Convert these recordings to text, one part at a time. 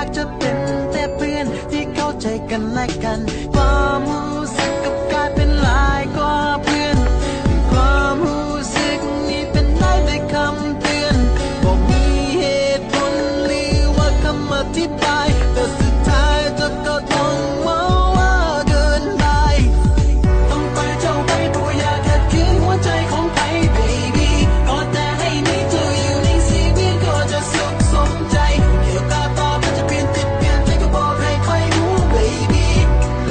ากจะเป็นแต่เพื่อนที่เข้าใจกันและกันความรู้สึกกับกลายเป็นหลายกว่าเพื่อนความรู้สึกนี้เป็นได้ด้วยคำเตือนบอกมีเหตุผลหรือว่าคำอธิบายแต่สุดท้ายเธอก็ต้องมาว่าเกินไปต้องไปเจ้าไปตัวอยากขัดขืนหัวใจของใคร baby ก็แต่ให้มีเธออยู่ในชีวิตก็จะสุขสมใจเกี่ยวกับต่อมันจะเปลี่ยนติดเปลี่ยนใจก็บอกให้ใครรู้ baby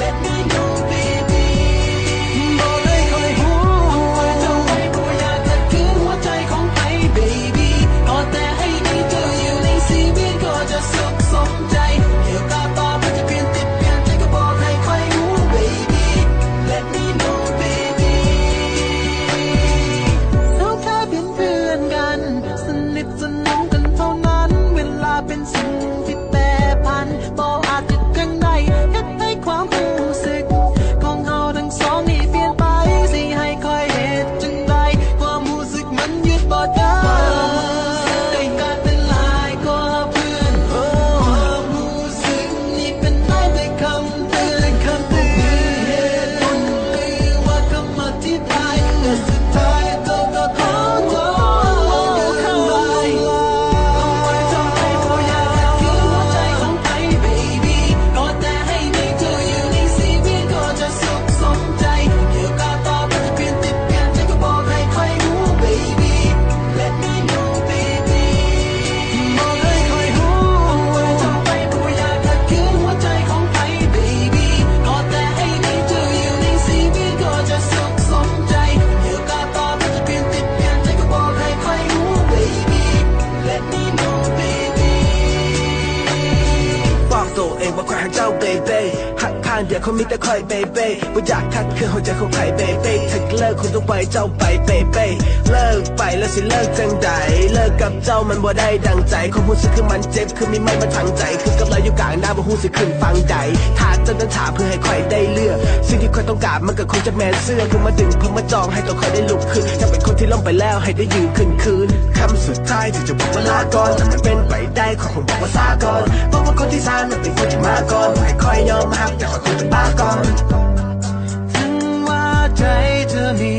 let me know baby บอกให้ใครรู้ไปเจ้าไปตัวอยากขัดขืนหัวใจของใคร baby ก็แต่ให้มีเธออยู่ในชีวิตก็จะสุขสมใจเกี่ยวกับต่อมันจะเปลี่ยนติดเปลี่ยนใจก็บอกให้ใครรู้ baby let me know baby เราแค่เป็นเพื่อนกันสนิทสนมกันเท่านั้นเวลาเป็นสิ่งที่แปรผันบอกอาจจะเกินได้เฮ็ดให้ความรู้สึกของเราทั้งสองนี่เปลี่ยนไปสิให้คอยเหตุจังใดความรู้สึกมันยึดบ่ได้ได้กลายเป็นหลายกว่าเพื่อนความรู้สึกนี่เป็นได้ด้วยคำเตือนเหตุผลหรือว่าคำอธิบายแต่สุดท้ายเธอก็ขอโทษข้างในต้องไปเจ้าไปตัวอยากขัดขืนหัวใจของใคร baby ก็แต่ให้มีเธออยู่ในชีวิตก็จะสุขสมใจเกี่ยวกับต่อมันจะเปลี่ยนติดเปลี่ยนใจก็บอกให้ใครรู้ baby let me know baby บอกให้ใครรู้ไปเจ้าไปตัวอยากขัดขืนหัวใจของใคร baby ก็แต่ให้มีเธออยู่ในชีวิตก็จะสุขสมใจเกี่ยวกับต่อมันจะเปลี่ยนติดเปลี่ยนใจก็บอกให้ใครรู้ baby let me know baby บอกตัวเองว่าใครหักเจ้าเบเบ้หักข้างเดียวเขามีแต่คอยเบเบ้ว่าอยากคัดคือหัวใจของใครเบเบ้ถ้าเลิกคุณต้องไปเจ้าไปเบเบ้เลิกไปแล้วสิเลิกจังใดเลิกกับเจ้ามันบ่ได้ดังใจความรู้สึกคือมันเจ็บคือมีไม่มาทางใจคือกับเราอยู่กลางหน้าบ่ฮู้สิขึ้นฟังใดถ้าเจ้านั้นถามเพื่อให้คอยได้เลือกสิ่งที่คอยต้องการมันก็คงจะแมนเสื้อคือมาดึงเพื่อมาจองให้ตัวคอยได้ลุกขึ้นถ้าเป็นคนที่ล้มไปแล้วให้ได้ยืนขึ้นคืนคำสุดท้ายที่จะบอกว่าลาก่อนแต่มันเป็นไปได้ขอผมบอกว่าซาก่อนบอกว่าคนที่สามมันเป็นคนที่มาก่อนให้คอยยอมหักแต่ขอคงจะบ้าก่อนถึงว่าใจเธอมี